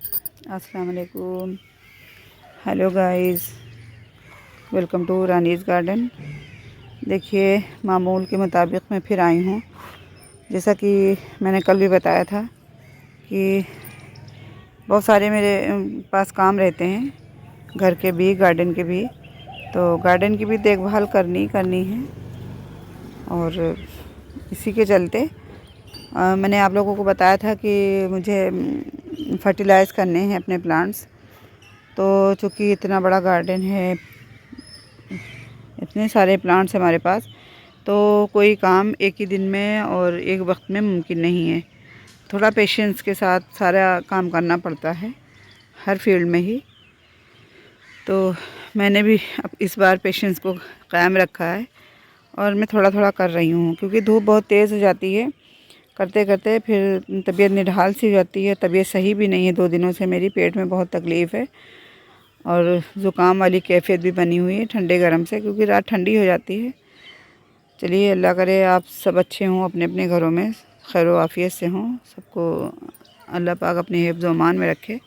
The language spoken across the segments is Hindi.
अस्सलाम वालेकुम। Hello guys, welcome to Rani's garden. देखिए, मामूल के मुताबिक मैं फिर आई हूँ। जैसा कि मैंने कल भी बताया था कि बहुत सारे मेरे पास काम रहते हैं, घर के भी गार्डन के भी। तो गार्डन की भी देखभाल करनी है और इसी के चलते मैंने आप लोगों को बताया था कि मुझे फर्टिलाइज़ करने हैं अपने प्लांट्स। तो चूँकि इतना बड़ा गार्डन है, इतने सारे प्लांट्स हमारे पास, तो कोई काम एक ही दिन में और एक वक्त में मुमकिन नहीं है। थोड़ा पेशेंस के साथ सारा काम करना पड़ता है हर फील्ड में ही। तो मैंने भी अब इस बार पेशेंस को कायम रखा है और मैं थोड़ा थोड़ा कर रही हूँ, क्योंकि धूप बहुत तेज़ हो जाती है। करते करते फिर तबीयत निढाल सी हो जाती है। तबीयत सही भी नहीं है, 2 दिनों से मेरी पेट में बहुत तकलीफ़ है और ज़ुकाम वाली कैफियत भी बनी हुई है ठंडे गर्म से, क्योंकि रात ठंडी हो जाती है। चलिए, अल्लाह करे आप सब अच्छे हों, अपने अपने घरों में खैर आफ़ियत से हों। सबको अल्लाह पाक अपने हिफ्ज़ व अमान में रखे।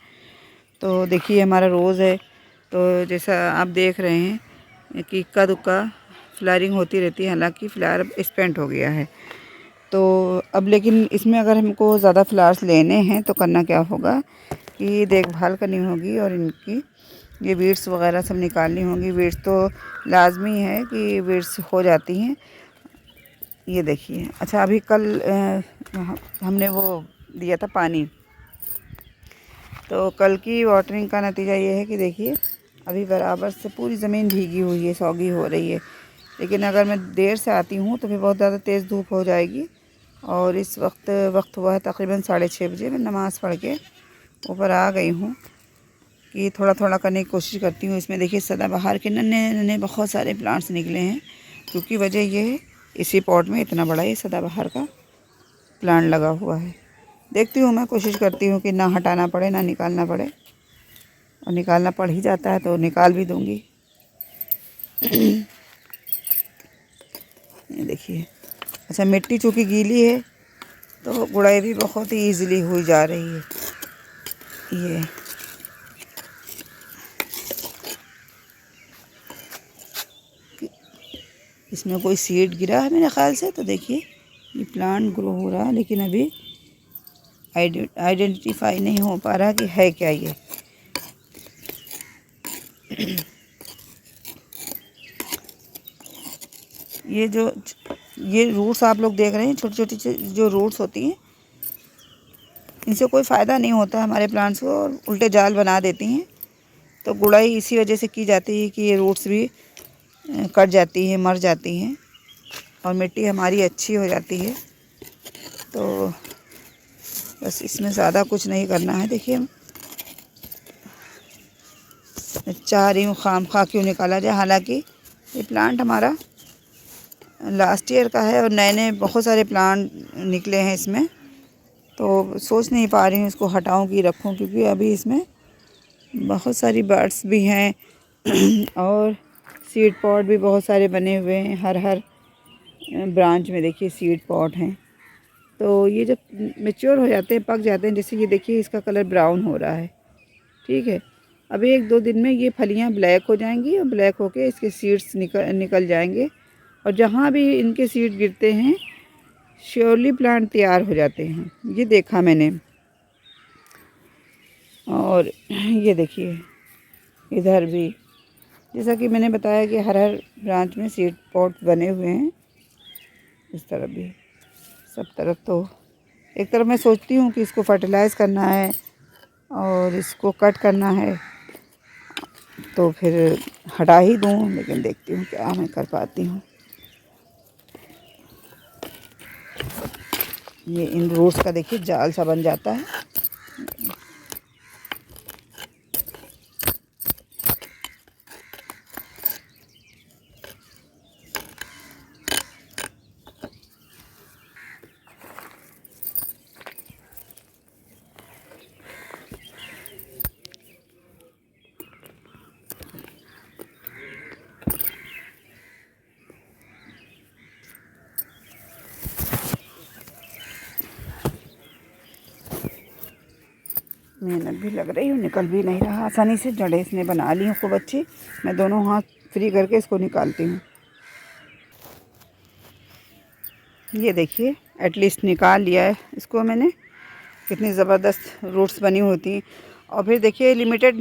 तो देखिए, हमारा रोज़ है, तो जैसा आप देख रहे हैं कि इक्का दुक्का फ्लावरिंग होती रहती है। हालांकि फ्लावर अब स्पेंट हो गया है, तो अब लेकिन इसमें अगर हमको ज़्यादा फ्लावर्स लेने हैं तो करना क्या होगा कि देखभाल करनी होगी और इनकी ये वीड्स वगैरह सब निकालनी होगी। वीड्स तो लाजमी है कि वीड्स हो जाती हैं। ये देखिए, अच्छा, अभी कल हमने वो दिया था पानी, तो कल की वाटरिंग का नतीजा ये है कि देखिए अभी बराबर से पूरी ज़मीन भीगी हुई है, सौगी हो रही है। लेकिन अगर मैं देर से आती हूँ तो फिर बहुत ज़्यादा तेज़ धूप हो जाएगी। और इस वक्त हुआ है तकरीबन 6:30 बजे। मैं नमाज़ पढ़ के ऊपर आ गई हूँ कि थोड़ा थोड़ा करने की कोशिश करती हूँ। इसमें देखिए सदाबहार के नन्हे नन्हे बहुत सारे प्लांट्स निकले हैं, क्योंकि वजह ये है इसी पॉट में इतना बड़ा ये सदाबहार का प्लांट लगा हुआ है। देखती हूँ, मैं कोशिश करती हूँ कि ना हटाना पड़े ना निकालना पड़े, और निकालना पड़ ही जाता है तो निकाल भी दूँगी। ये देखिए, अच्छा, मिट्टी चूँकि गीली है तो गुड़ाई भी बहुत ही ईज़िली हुई जा रही है। ये इसमें कोई सीड गिरा है मेरे ख़्याल से। तो देखिए, ये प्लांट ग्रो हो रहा है, लेकिन अभी आइडेंटिफाई नहीं हो पा रहा कि है क्या ये। ये रूट्स आप लोग देख रहे हैं, छोटी छोटी जो रूट्स होती हैं, इनसे कोई फ़ायदा नहीं होता हमारे प्लांट्स को, और उल्टे जाल बना देती हैं। तो गुड़ाई इसी वजह से की जाती है कि ये रूट्स भी कट जाती हैं, मर जाती हैं, और मिट्टी हमारी अच्छी हो जाती है। तो बस इसमें ज़्यादा कुछ नहीं करना है। देखिए, मैं चाह रही हूँ खामखा क्यों निकाला जाए। हालांकि ये प्लांट हमारा लास्ट ईयर का है और नए नए बहुत सारे प्लांट निकले हैं इसमें। तो सोच नहीं पा रही हूँ इसको हटाऊँ कि रखूँ, क्योंकि अभी इसमें बहुत सारी बर्ड्स भी हैं और सीड पॉट भी बहुत सारे बने हुए हैं। हर ब्रांच में देखिए सीड पॉट हैं। तो ये जब मैच्योर हो जाते हैं, पक जाते हैं, जैसे ये देखिए इसका कलर ब्राउन हो रहा है, ठीक है। अभी 1-2 दिन में ये फलियां ब्लैक हो जाएंगी और ब्लैक होके इसके सीड्स निकल जाएंगे, और जहाँ भी इनके सीड गिरते हैं श्योरली प्लांट तैयार हो जाते हैं। ये देखा मैंने। और ये देखिए इधर भी, जैसा कि मैंने बताया कि हर ब्रांच में सीड पॉट बने हुए हैं। इस तरफ भी, सब तरफ। तो एक तरफ मैं सोचती हूँ कि इसको फर्टिलाइज़ करना है और इसको कट करना है, तो फिर हटा ही दूँ, लेकिन देखती हूँ क्या मैं कर पाती हूँ। ये इन रूट्स का देखिए जाल सा बन जाता है। मेहनत भी लग रही है, निकल भी नहीं रहा आसानी से। जड़ें इसने बना ली हैं खूब अच्छी। मैं दोनों हाथ फ्री करके इसको निकालती हूँ। ये देखिए एटलीस्ट निकाल लिया है इसको मैंने। कितनी ज़बरदस्त रूट्स बनी होती हैं। और फिर देखिए लिमिटेड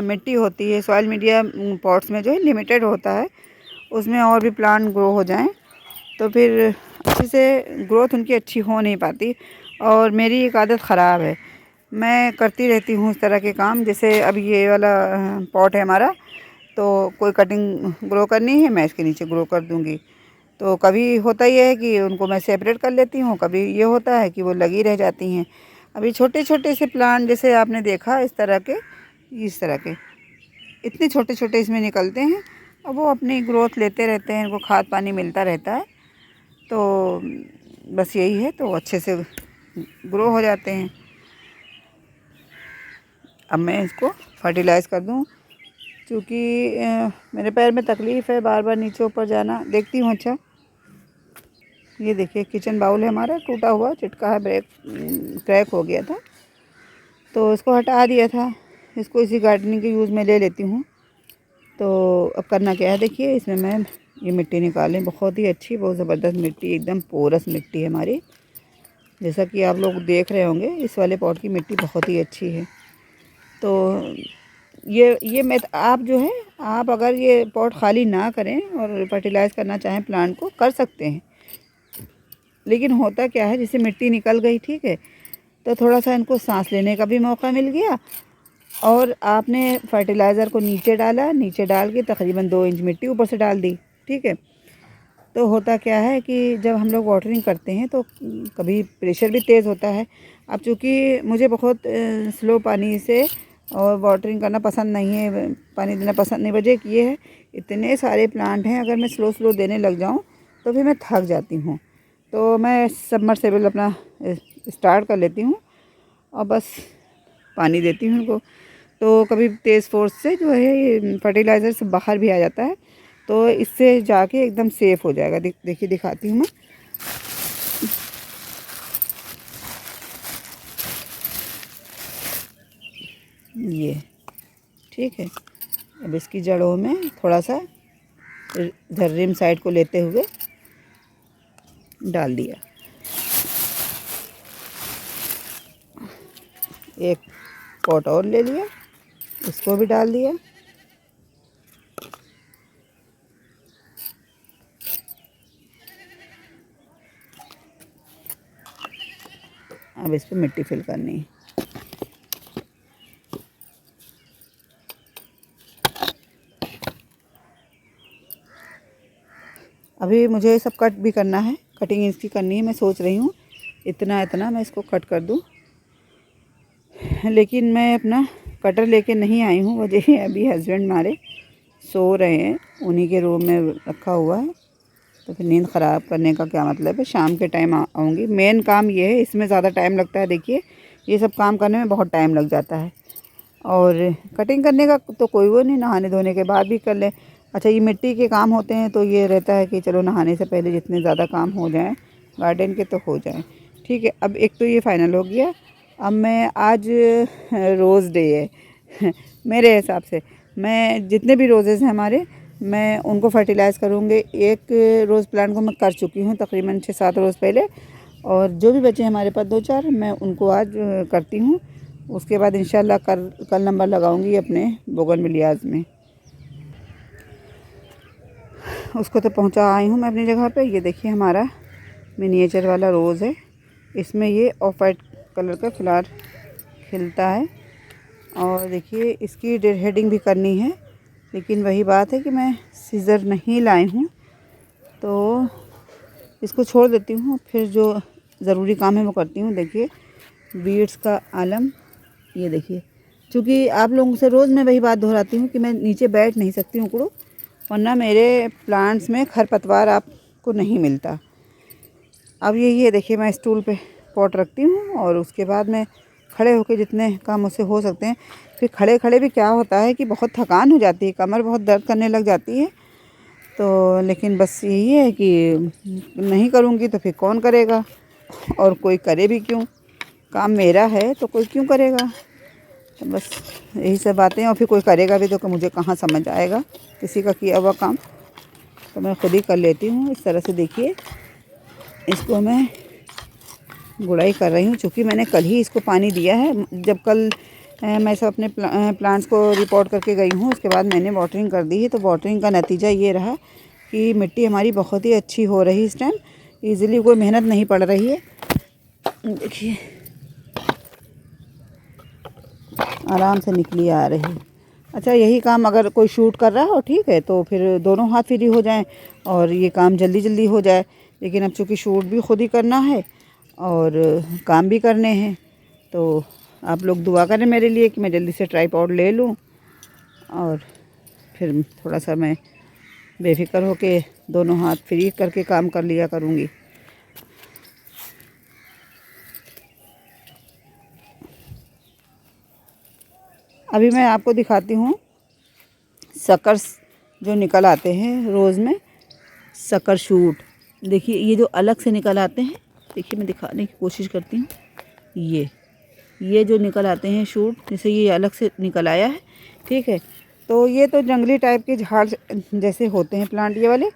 मिट्टी होती है सॉइल मीडिया पॉट्स में, जो है लिमिटेड होता है। उसमें और भी प्लांट ग्रो हो जाएं तो फिर अच्छे से ग्रोथ उनकी अच्छी हो नहीं पाती। और मेरी एक आदत ख़राब है, मैं करती रहती हूँ इस तरह के काम। जैसे अब ये वाला पॉट है हमारा, तो कोई कटिंग ग्रो करनी है, मैं इसके नीचे ग्रो कर दूँगी। तो कभी होता ये है कि उनको मैं सेपरेट कर लेती हूँ, कभी ये होता है कि वो लगी रह जाती हैं। अभी छोटे छोटे से प्लांट जैसे आपने देखा इस तरह के इतने छोटे छोटे इसमें निकलते हैं और वो अपनी ग्रोथ लेते रहते हैं, इनको खाद पानी मिलता रहता है। तो बस यही है, तो अच्छे से ग्रो हो जाते हैं। अब मैं इसको फर्टिलाइज़ कर दूँ, क्योंकि मेरे पैर में तकलीफ़ है बार बार नीचे ऊपर जाना। देखती हूँ। अच्छा ये देखिए किचन बाउल है हमारा, टूटा हुआ चिटका है, ब्रेक क्रैक हो गया था तो इसको हटा दिया था। इसको इसी गार्डनिंग के यूज़ में ले लेती हूँ। तो अब करना क्या है, देखिए इसमें मैं ये मिट्टी निकालें। बहुत ही अच्छी, बहुत ज़बरदस्त मिट्टी, एकदम पोरस मिट्टी है हमारी। जैसा कि आप लोग देख रहे होंगे इस वाले पॉट की मिट्टी बहुत ही अच्छी है। तो ये मैं आप जो है, आप अगर ये पॉट खाली ना करें और फर्टिलाइज़ करना चाहें प्लांट को, कर सकते हैं। लेकिन होता क्या है, जैसे मिट्टी निकल गई, ठीक है, तो थोड़ा सा इनको सांस लेने का भी मौका मिल गया। और आपने फर्टिलाइज़र को नीचे डाला, नीचे डाल के तकरीबन 2 इंच मिट्टी ऊपर से डाल दी, ठीक है। तो होता क्या है कि जब हम लोग वाटरिंग करते हैं तो कभी प्रेशर भी तेज़ होता है। अब चूँकि मुझे बहुत स्लो पानी से और वाटरिंग करना पसंद नहीं है, पानी देना पसंद नहीं। वजह ये है, इतने सारे प्लांट हैं, अगर मैं स्लो स्लो देने लग जाऊँ तो फिर मैं थक जाती हूँ। तो मैं सबमर्सिबल अपना स्टार्ट कर लेती हूँ और बस पानी देती हूँ उनको। तो कभी तेज़ फोर्स से जो है ये फर्टिलाइज़र से बाहर भी आ जाता है, तो इससे जाके एकदम सेफ़ हो जाएगा। देखिए दिखाती हूँ मैं। ये ठीक है। अब इसकी जड़ों में थोड़ा सा इधर रिम साइड को लेते हुए डाल दिया। एक पॉट और ले लिया, इसको भी डाल दिया। अब इस पर मिट्टी फिल करनी है। अभी मुझे सब कट भी करना है, कटिंग इसकी करनी है। मैं सोच रही हूँ इतना मैं इसको कट कर दूँ, लेकिन मैं अपना कटर लेके नहीं आई हूँ। वजह है अभी हस्बैंड हमारे सो रहे हैं, उन्हीं के रूम में रखा हुआ है। तो फिर नींद ख़राब करने का क्या मतलब है, शाम के टाइम आऊँगी। मेन काम ये है, इसमें ज़्यादा टाइम लगता है। देखिए ये सब काम करने में बहुत टाइम लग जाता है। और कटिंग करने का तो कोई वो नहीं, नहाने धोने के बाद भी कर ले। अच्छा ये मिट्टी के काम होते हैं तो ये रहता है कि चलो नहाने से पहले जितने ज़्यादा काम हो जाएं गार्डन के तो हो जाएं, ठीक है। अब एक तो ये फाइनल हो गया। अब मैं आज रोज़ डे है मेरे हिसाब से। मैं जितने भी रोज़ेज़ हैं हमारे, मैं उनको फर्टिलाइज़ करूँगी। एक रोज़ प्लांट को मैं कर चुकी हूँ तकरीबन 6-7 रोज़ पहले, और जो भी बचे हमारे पास 2-4 मैं उनको आज करती हूँ। उसके बाद इंशाल्लाह कल नंबर लगाऊंगी अपने बोगनविलियाज़ में। उसको तो पहुंचा आई हूँ मैं अपनी जगह पे। ये देखिए हमारा मिनिएचर वाला रोज़ है, इसमें ये ऑफ वाइट कलर का फ्लावर खिलता है। और देखिए इसकी हेडिंग भी करनी है, लेकिन वही बात है कि मैं सीज़र नहीं लाई हूँ, तो इसको छोड़ देती हूँ। फिर जो ज़रूरी काम है वो करती हूँ। देखिए बीड्स का आलम, ये देखिए। क्योंकि आप लोगों से रोज़ मैं वही बात दोहराती हूँ कि मैं नीचे बैठ नहीं सकती हूँ उकड़ू, वरना मेरे प्लांट्स में खरपतवार आपको नहीं मिलता। अब ये देखिए मैं स्टूल पे पॉट रखती हूँ और उसके बाद मैं खड़े होकर जितने काम मुझसे हो सकते हैं। फिर खड़े खड़े भी क्या होता है कि बहुत थकान हो जाती है, कमर बहुत दर्द करने लग जाती है। तो लेकिन बस यही है कि नहीं करूँगी तो फिर कौन करेगा, और कोई करे भी क्यों, काम मेरा है तो कोई क्यों करेगा। तो बस यही सब बातें, और फिर कोई करेगा भी तो मुझे कहाँ समझ आएगा किसी का किया हुआ काम, तो मैं खुद ही कर लेती हूँ। इस तरह से देखिए इसको मैं गुड़ाई कर रही हूँ, चूँकि मैंने कल ही इसको पानी दिया है। जब कल मैं सब अपने प्लांट्स को रिपोर्ट करके गई हूँ, उसके बाद मैंने वाटरिंग कर दी है। तो वाटरिंग का नतीजा ये रहा कि मिट्टी हमारी बहुत ही अच्छी हो रही है इस टाइम, ईज़िली कोई मेहनत नहीं पड़ रही है। देखिए आराम से निकली आ रही है। अच्छा, यही काम अगर कोई शूट कर रहा हो ठीक है, तो फिर दोनों हाथ फ्री हो जाएं और ये काम जल्दी जल्दी हो जाए। लेकिन अब चूँकि शूट भी खुद ही करना है और काम भी करने हैं, तो आप लोग दुआ करें मेरे लिए कि मैं जल्दी से ट्राइपॉड ले लूँ और फिर थोड़ा सा मैं बेफिक्र होके दोनों हाथ फ्री करके काम कर लिया करूँगी। अभी मैं आपको दिखाती हूँ सकर्स जो निकल आते हैं रोज़ में, सकर शूट। देखिए ये जो अलग से निकल आते हैं, देखिए मैं दिखाने की कोशिश करती हूँ। ये जो निकल आते हैं शूट, जैसे ये अलग से निकल आया है ठीक है। तो ये तो जंगली टाइप के झाड़ जैसे होते हैं प्लांट ये वाले,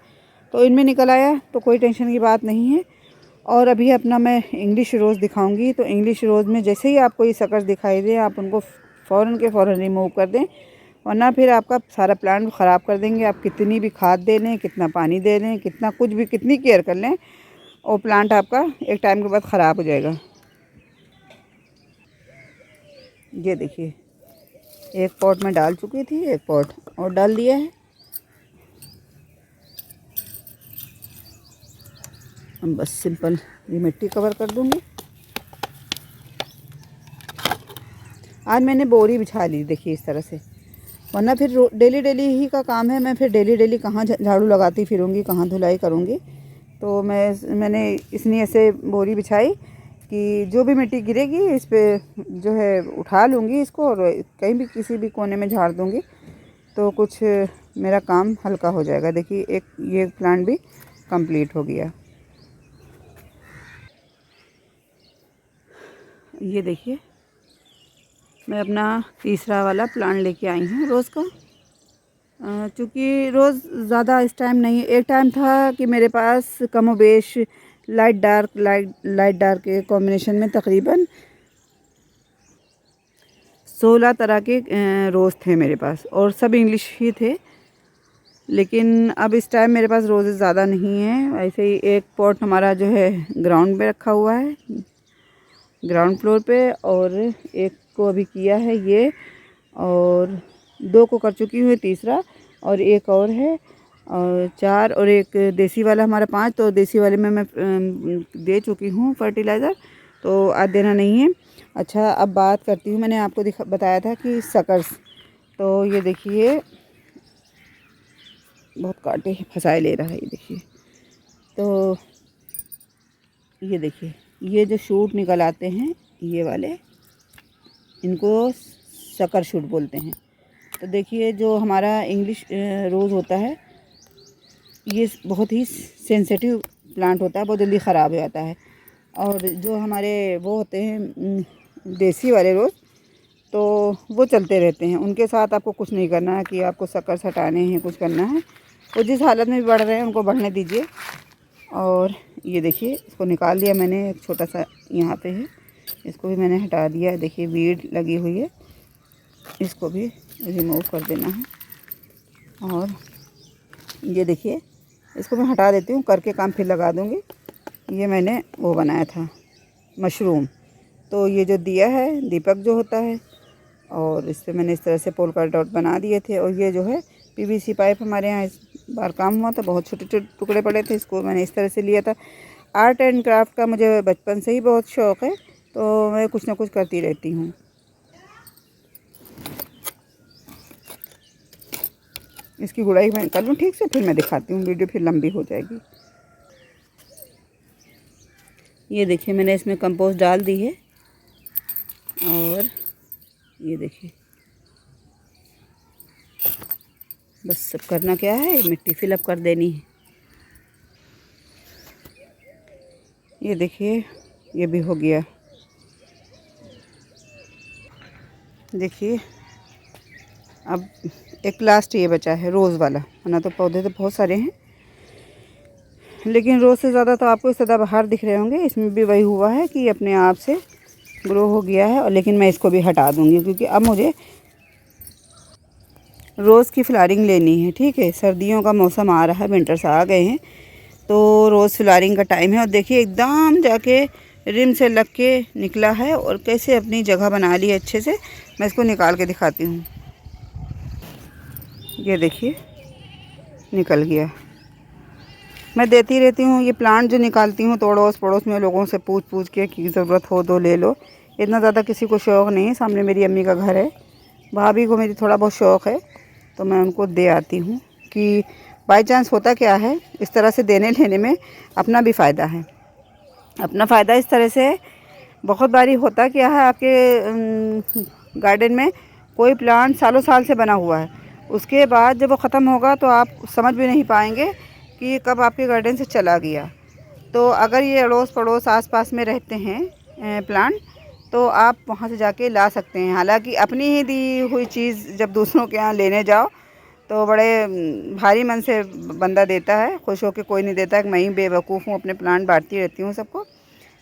तो इनमें निकल आया तो कोई टेंशन की बात नहीं है। और अभी अपना मैं इंग्लिश रोज़ दिखाऊंगी। तो इंग्लिश रोज़ में जैसे ही आपको ये सकर्स दिखाई दे, आप उनको फ़ौरन के फ़ौरन रिमूव कर दें, वरना फिर आपका सारा प्लांट ख़राब कर देंगे। आप कितनी भी खाद दे लें, कितना पानी दे लें, कितना कुछ भी, कितनी केयर कर लें, और प्लांट आपका एक टाइम के बाद ख़राब हो जाएगा। ये देखिए एक पॉट में डाल चुकी थी, एक पॉट और डाल दिया है। हम बस सिंपल ये मिट्टी कवर कर दूँगी। आज मैंने बोरी बिछा ली देखिए इस तरह से, वरना फिर डेली डेली ही का काम है। मैं फिर डेली डेली कहाँ झाड़ू लगाती फिरूँगी, कहाँ धुलाई करूँगी। तो मैंने इसलिए ऐसे बोरी बिछाई कि जो भी मिट्टी गिरेगी इस पे जो है उठा लूँगी इसको, और कहीं भी किसी भी कोने में झाड़ दूँगी, तो कुछ मेरा काम हल्का हो जाएगा। देखिए एक ये प्लांट भी कंप्लीट हो गया। ये देखिए मैं अपना तीसरा वाला प्लांट लेके आई हूँ रोज़ का। चूँकि रोज़ ज़्यादा इस टाइम नहीं, एक टाइम था कि मेरे पास कमोबेश लाइट डार्क के कॉम्बिनेशन में तकरीबन 16 तरह के रोज़ थे मेरे पास, और सब इंग्लिश ही थे। लेकिन अब इस टाइम मेरे पास रोज़ेज़ ज़्यादा नहीं है। ऐसे ही एक पॉट हमारा जो है ग्राउंड पे रखा हुआ है, ग्राउंड फ्लोर पे, और एक को अभी किया है ये, और 2 को कर चुकी हूँ, तीसरा और एक और है, और 4, और एक देसी वाला हमारा 5। तो देसी वाले में मैं दे चुकी हूँ फर्टिलाइज़र, तो आज देना नहीं है। अच्छा, अब बात करती हूँ, मैंने आपको बताया था कि सकर्स, तो ये देखिए बहुत कांटे फंसाए ले रहा है। ये देखिए, तो ये देखिए ये जो शूट निकल आते हैं ये वाले, इनको सकर शूट बोलते हैं। तो देखिए जो हमारा इंग्लिश रोज़ होता है, ये बहुत ही सेंसिटिव प्लांट होता है, बहुत जल्दी ख़राब हो जाता है। और जो हमारे वो होते हैं देसी वाले रोज़, तो वो चलते रहते हैं। उनके साथ आपको कुछ नहीं करना है कि आपको शक्कर हटाने हैं, कुछ करना है। वो जिस हालत में भी बढ़ रहे हैं उनको बढ़ने दीजिए। और ये देखिए इसको निकाल दिया मैंने, एक छोटा सा यहाँ पे है, इसको भी मैंने हटा दिया है। देखिए वीड लगी हुई है, इसको भी रिमूव कर देना है। और ये देखिए इसको मैं हटा देती हूँ, करके काम फिर लगा दूँगी। ये मैंने वो बनाया था मशरूम, तो ये जो दिया है दीपक जो होता है, और इस पर मैंने इस तरह से पोलका डॉट बना दिए थे। और ये जो है पीवीसी पाइप, हमारे यहाँ इस बार काम हुआ था, बहुत छोटे छोटे टुकड़े पड़े थे, इसको मैंने इस तरह से लिया था। आर्ट एंड क्राफ्ट का मुझे बचपन से ही बहुत शौक़ है, तो मैं कुछ ना कुछ करती रहती हूँ। इसकी गुड़ाई मैं कर लूँ ठीक से, फिर मैं दिखाती हूँ, वीडियो फिर लंबी हो जाएगी। ये देखिए मैंने इसमें कंपोस्ट डाल दी है, और ये देखिए बस सब करना क्या है, मिट्टी फिलअप कर देनी है। ये देखिए ये भी हो गया। देखिए अब एक लास्ट ये बचा है रोज़ वाला, वरना तो पौधे तो बहुत सारे हैं, लेकिन रोज़ से ज़्यादा तो आपको सदाबहार दिख रहे होंगे। इसमें भी वही हुआ है कि अपने आप से ग्रो हो गया है, और लेकिन मैं इसको भी हटा दूँगी क्योंकि अब मुझे रोज़ की फ्लावरिंग लेनी है। ठीक है, सर्दियों का मौसम आ रहा है, विंटर्स आ गए हैं, तो रोज़ फ्लावरिंग का टाइम है। और देखिए एकदम जाके रिम से लग के निकला है और कैसे अपनी जगह बना ली है अच्छे से। मैं इसको निकाल के दिखाती हूँ। ये देखिए निकल गया। मैं देती रहती हूँ ये प्लांट जो निकालती हूँ, तो अड़ोस पड़ोस में लोगों से पूछ पूछ के कि ज़रूरत हो तो ले लो। इतना ज़्यादा किसी को शौक़ नहीं है। सामने मेरी अम्मी का घर है, भाभी को मेरी थोड़ा बहुत शौक़ है, तो मैं उनको दे आती हूँ कि बाई चांस होता क्या है, इस तरह से देने लेने में अपना भी फ़ायदा है। अपना फ़ायदा इस तरह से बहुत बारी होता क्या है, आपके गार्डन में कोई प्लांट सालों साल से बना हुआ है, उसके बाद जब वो ख़त्म होगा तो आप समझ भी नहीं पाएंगे कि कब आपके गार्डन से चला गया। तो अगर ये अड़ोस पड़ोस आस पास में रहते हैं प्लांट, तो आप वहाँ से जाके ला सकते हैं। हालांकि अपनी ही दी हुई चीज़ जब दूसरों के यहाँ लेने जाओ तो बड़े भारी मन से बंदा देता है, खुश होकर कोई नहीं देता कि मैं ही बेवकूफ़ हूँ, अपने प्लांट बांटती रहती हूँ सबको।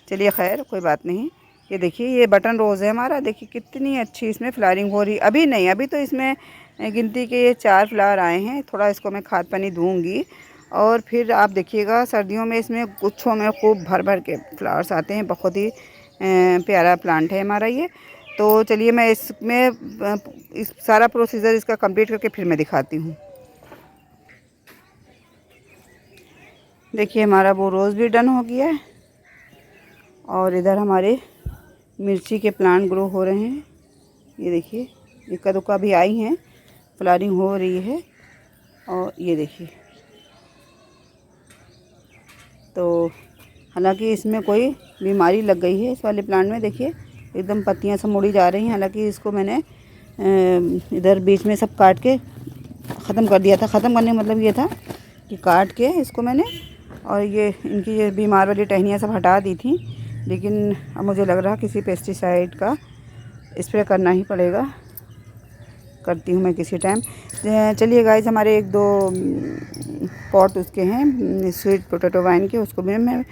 चलिए खैर कोई बात नहीं। ये देखिए ये बटन रोज़ है हमारा, देखिए कितनी अच्छी इसमें फ्लावरिंग हो रही। अभी नहीं, अभी तो इसमें गिनती के ये 4 फ्लावर आए हैं। थोड़ा इसको मैं खाद पानी दूँगी और फिर आप देखिएगा सर्दियों में इसमें गुच्छों में खूब भर भर के फ्लावर्स आते हैं। बहुत ही प्यारा प्लांट है हमारा ये। तो चलिए मैं इसमें इस सारा प्रोसीजर इसका कंप्लीट करके फिर मैं दिखाती हूँ। देखिए हमारा वो रोज़ भी डन हो गया है और इधर हमारे मिर्ची के प्लांट ग्रो हो रहे हैं। ये देखिए इक्का दुक्का भी आई हैं, फ्लावरिंग हो रही है। और ये देखिए, तो हालांकि इसमें कोई बीमारी लग गई है इस वाले प्लांट में। देखिए एकदम पत्तियां सब मुड़ी जा रही हैं। हालांकि इसको मैंने इधर बीच में सब काट के ख़त्म कर दिया था। ख़त्म करने का मतलब ये था कि काट के इसको मैंने, और ये इनकी ये बीमार वाली टहनियाँ सब हटा दी थी। लेकिन अब मुझे लग रहा किसी पेस्टिसाइड का स्प्रे करना ही पड़ेगा, करती हूँ मैं किसी टाइम। चलिए गाइस, हमारे 1-2 पॉट उसके हैं स्वीट पोटैटो वाइन के, उसको भी मैं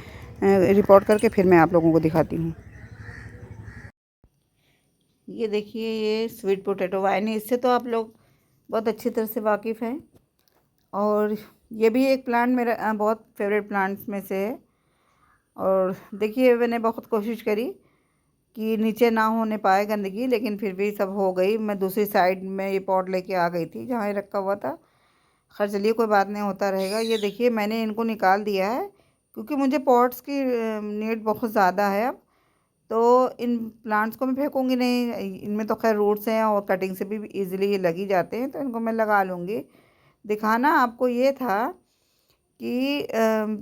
रिपोर्ट करके फिर मैं आप लोगों को दिखाती हूँ। ये देखिए ये स्वीट पोटैटो वाइन है, इससे तो आप लोग बहुत अच्छी तरह से वाकिफ़ हैं। और ये भी एक प्लांट मेरा बहुत फेवरेट प्लांट्स में से है। और देखिए मैंने बहुत कोशिश करी कि नीचे ना होने पाए गंदगी, लेकिन फिर भी सब हो गई। मैं दूसरी साइड में ये पॉट लेके आ गई थी जहाँ ये रखा हुआ था। खैर चलिए कोई बात नहीं, होता रहेगा। ये देखिए मैंने इनको निकाल दिया है क्योंकि मुझे पॉट्स की नीड बहुत ज़्यादा है अब। तो इन प्लांट्स को मैं फेंकूँगी नहीं, इनमें तो खैर रूट्स हैं और कटिंग से भी इजीली ये लग ही जाते हैं, तो इनको मैं लगा लूँगी। दिखाना आपको ये था कि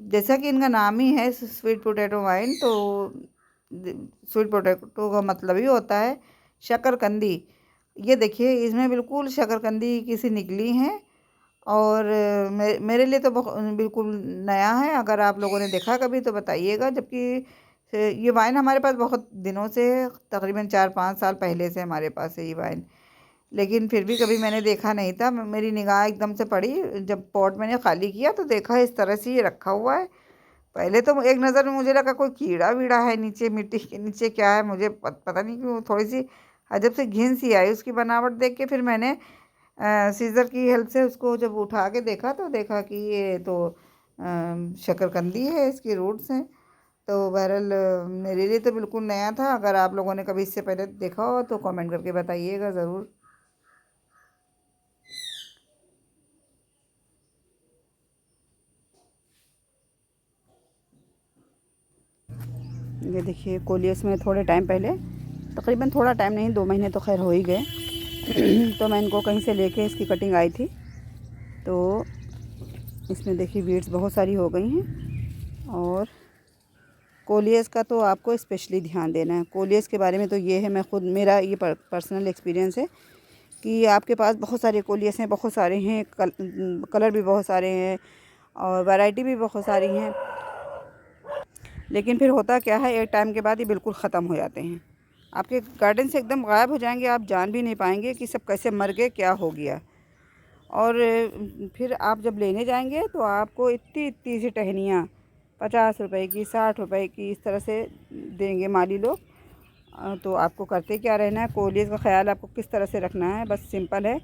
जैसा कि इनका नाम ही है स्वीट पोटैटो वाइन, तो स्वीट पोटैटो का मतलब ही होता है शकरकंदी। ये देखिए इसमें बिल्कुल शकरकंदी की सी निकली हैं। और मेरे लिए तो बिल्कुल नया है। अगर आप लोगों ने देखा कभी तो बताइएगा। जबकि ये वाइन हमारे पास बहुत दिनों से है, तकरीबन 4-5 साल पहले से हमारे पास है ये वाइन, लेकिन फिर भी कभी मैंने देखा नहीं था। मेरी निगाह एकदम से पड़ी जब पॉट मैंने खाली किया तो देखा इस तरह से ये रखा हुआ है। पहले तो एक नज़र में मुझे लगा कोई कीड़ा वीड़ा है नीचे, मिट्टी के नीचे क्या है, मुझे पता नहीं क्यों थोड़ी सी अजब से घिन सी आई उसकी बनावट देख के। फिर मैंने सीज़र की हेल्प से उसको जब उठा के देखा तो देखा कि ये तो शकरकंदी है, इसकी रूट्स हैं। तो बहरहाल मेरे लिए तो बिल्कुल नया था। अगर आप लोगों ने कभी इससे पहले देखा हो तो कमेंट करके बताइएगा ज़रूर। ये देखिए कोलियस में थोड़े टाइम पहले, तकरीबन थोड़ा टाइम नहीं 2 महीने तो खैर हो ही गए तो मैं इनको कहीं से लेके इसकी कटिंग आई थी। तो इसमें देखिए वीड्स बहुत सारी हो गई हैं। और कोलियस का तो आपको स्पेशली ध्यान देना है। कोलियस के बारे में तो ये है, मैं खुद मेरा ये पर्सनल एक्सपीरियंस है कि आपके पास बहुत सारे कोलियस हैं, बहुत सारे हैं, कलर भी बहुत सारे हैं और वैरायटी भी बहुत सारी हैं। लेकिन फिर होता क्या है, एक टाइम के बाद ये बिल्कुल ख़त्म हो जाते हैं। आपके गार्डन से एकदम गायब हो जाएंगे, आप जान भी नहीं पाएंगे कि सब कैसे मर गए, क्या हो गया। और फिर आप जब लेने जाएंगे तो आपको इतनी इतनी सी टहनियाँ 50 रुपए की, 60 रुपए की, इस तरह से देंगे माली लोग। तो आपको करते क्या रहना है, कोलियस का ख्याल आपको किस तरह से रखना है, बस सिंपल है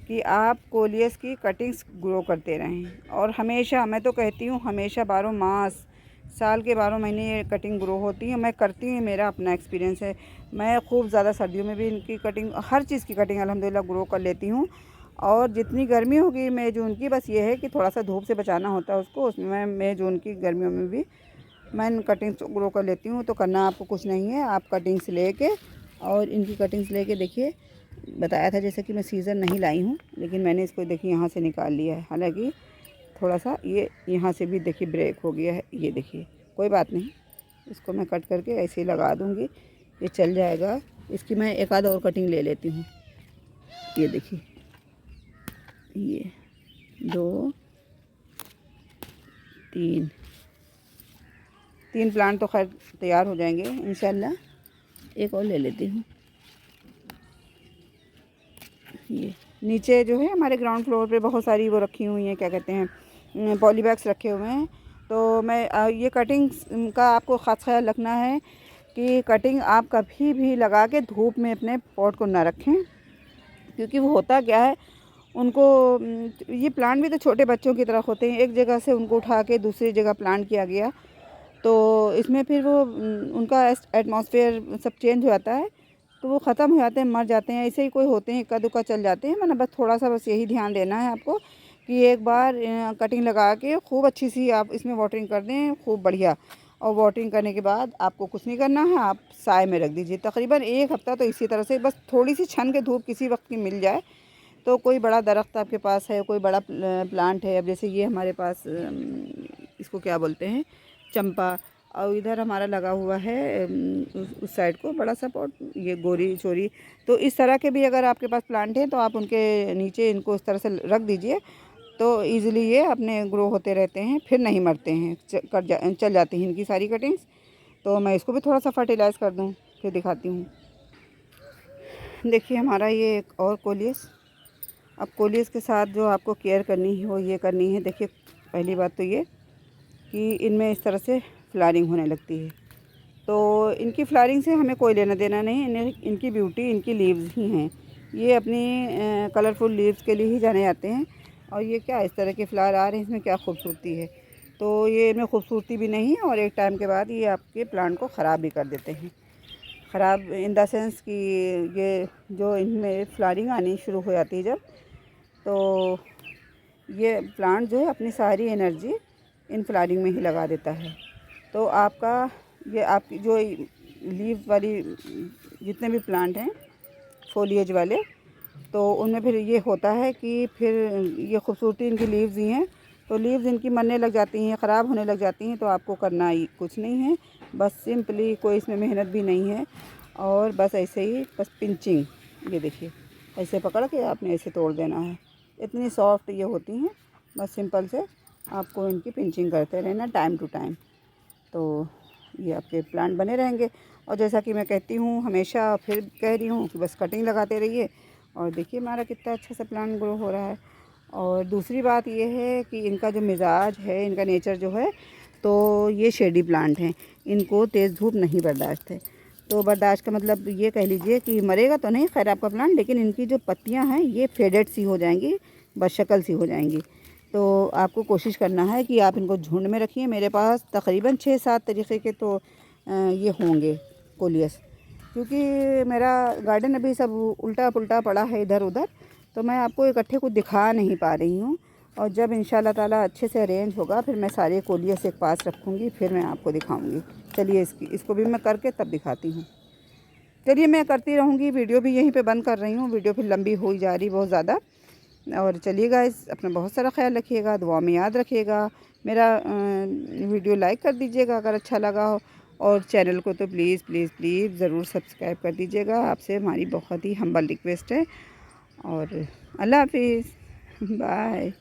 कि आप कोलियस की कटिंग्स ग्रो करते रहें। और हमेशा, मैं तो कहती हूँ हमेशा 12 मास, साल के 12 महीने ये कटिंग ग्रो होती है। मैं करती हूँ, मेरा अपना एक्सपीरियंस है। मैं खूब ज़्यादा सर्दियों में भी इनकी कटिंग, हर चीज़ की कटिंग अल्हम्दुलिल्लाह ग्रो कर लेती हूँ। और जितनी गर्मी होगी मई जून की, बस ये है कि थोड़ा सा धूप से बचाना होता है उसको, उसमें मई जून की गर्मियों में भी मैं कटिंग्स ग्रो कर लेती हूँ। तो करना आपको कुछ नहीं है, आप कटिंग्स लेके, और इनकी कटिंग्स लेके देखिए, बताया था जैसे कि मैं सीज़र नहीं लाई हूँ, लेकिन मैंने इसको देखिए यहाँ से निकाल लिया है। हालांकि थोड़ा सा ये यहाँ से भी देखिए ब्रेक हो गया है, ये देखिए, कोई बात नहीं, इसको मैं कट करके ऐसे ही लगा दूँगी, ये चल जाएगा। इसकी मैं एक आध और कटिंग ले लेती हूँ। ये देखिए, ये 2 3 प्लांट तो खैर तैयार हो जाएंगे इंशाल्लाह। एक और ले लेती हूँ। ये नीचे जो है हमारे ग्राउंड फ्लोर पे बहुत सारी वो रखी हुई हैं, क्या कहते हैं, पॉली बैग्स रखे हुए हैं। तो मैं ये कटिंग्स का आपको ख़ास ख्याल रखना है कि कटिंग आप कभी भी लगा के धूप में अपने पॉट को ना रखें, क्योंकि वो होता क्या है, उनको ये प्लांट भी तो छोटे बच्चों की तरह होते हैं। एक जगह से उनको उठा के दूसरी जगह प्लांट किया गया, तो इसमें फिर वो उनका एटमॉस्फेयर सब चेंज हो जाता है, तो वो ख़त्म हो जाते हैं, मर जाते हैं। ऐसे ही कोई होते हैं इक्का दुक्का चल जाते हैं। मतलब बस थोड़ा सा बस यही ध्यान देना है आपको कि एक बार कटिंग लगा के खूब अच्छी सी आप इसमें वाटरिंग कर दें, खूब बढ़िया। और वाटरिंग करने के बाद आपको कुछ नहीं करना है, आप साए में रख दीजिए तकरीबन 1 हफ़्ता। तो इसी तरह से बस थोड़ी सी छन के धूप किसी वक्त की मिल जाए, तो कोई बड़ा दरख्त आपके पास है, कोई बड़ा प्लांट है, अब जैसे ये हमारे पास इसको क्या बोलते हैं, चंपा, और इधर हमारा लगा हुआ है उस साइड को बड़ा सा पॉट, ये गोरी चोरी। तो इस तरह के भी अगर आपके पास प्लांट हैं तो आप उनके नीचे इनको इस तरह से रख दीजिए, तो इजीली ये अपने ग्रो होते रहते हैं, फिर नहीं मरते हैं, चल जाती हैं इनकी सारी कटिंग्स। तो मैं इसको भी थोड़ा सा फर्टिलाइज़ कर दूँ, फिर दिखाती हूँ। देखिए हमारा ये एक और कोलियस। अब कोलियस के साथ जो आपको केयर करनी है वो ये करनी है। देखिए पहली बात तो ये कि इनमें इस तरह से फ्लावरिंग होने लगती है, तो इनकी फ्लावरिंग से हमें कोई लेना देना नहीं। इनकी ब्यूटी इनकी लीव्स ही हैं। ये अपनी कलरफुल लीव्स के लिए ही जाने जाते हैं। और ये क्या इस तरह के फ्लावर आ रहे हैं, इसमें क्या खूबसूरती है। तो ये इनमें खूबसूरती भी नहीं है, और एक टाइम के बाद ये आपके प्लांट को ख़राब भी कर देते हैं। ख़राब इन द सेंस कि ये जो इनमें फ्लावरिंग आनी शुरू हो जाती है जब, तो ये प्लांट जो है अपनी सारी एनर्जी इन फ्लावरिंग में ही लगा देता है। तो आपका ये आपकी जो लीव वाली जितने भी प्लांट हैं फोलिएज वाले, तो उनमें फिर ये होता है कि फिर ये खूबसूरती इनकी लीव्स ही हैं, तो लीव्स इनकी मरने लग जाती हैं, ख़राब होने लग जाती हैं। तो आपको करना ही कुछ नहीं है, बस सिंपली, कोई इसमें मेहनत भी नहीं है, और बस ऐसे ही बस पिंचिंग, ये देखिए ऐसे पकड़ के आपने ऐसे तोड़ देना है। इतनी सॉफ्ट ये होती हैं, बस सिंपल से आपको इनकी पिंचिंग करते रहना टाइम टू टाइम, तो ये आपके प्लांट बने रहेंगे। और जैसा कि मैं कहती हूँ हमेशा, फिर कह रही हूँ कि बस कटिंग लगाते रहिए, और देखिए हमारा कितना अच्छा सा प्लांट ग्रो हो रहा है। और दूसरी बात ये है कि इनका जो मिजाज है, इनका नेचर जो है, तो ये शेडी प्लांट हैं, इनको तेज़ धूप नहीं बर्दाश्त है। तो बर्दाश्त का मतलब ये कह लीजिए कि मरेगा तो नहीं खैर आपका प्लांट, लेकिन इनकी जो पत्तियां हैं ये फेडेड सी हो जाएंगी, बदशक्ल सी हो जाएंगी। तो आपको कोशिश करना है कि आप इनको झुंड में रखिए। मेरे पास तकरीबन 6-7 तरीक़े के तो ये होंगे कोलियस, क्योंकि मेरा गार्डन अभी सब उल्टा पुल्टा पड़ा है इधर उधर, तो मैं आपको इकट्ठे कुछ दिखा नहीं पा रही हूँ। और जब इंशाल्लाह ताला अच्छे से अरेंज होगा, फिर मैं सारे कोलियस एक पास रखूँगी, फिर मैं आपको दिखाऊँगी। चलिए इसको भी मैं करके तब दिखाती हूँ। चलिए मैं करती रहूँगी, वीडियो भी यहीं पे बंद कर रही हूँ, वीडियो फिर लंबी हो ही जा रही बहुत ज़्यादा। और चलिए गाइस, अपना बहुत सारा ख्याल रखिएगा, दुआ में याद रखिएगा। मेरा वीडियो लाइक कर दीजिएगा अगर अच्छा लगा हो, और चैनल को तो प्लीज़ प्लीज़ प्लीज़ ज़रूर सब्सक्राइब कर दीजिएगा। आपसे हमारी बहुत ही हम्बल रिक्वेस्ट है। और अल्लाह हाफिज़, बाय।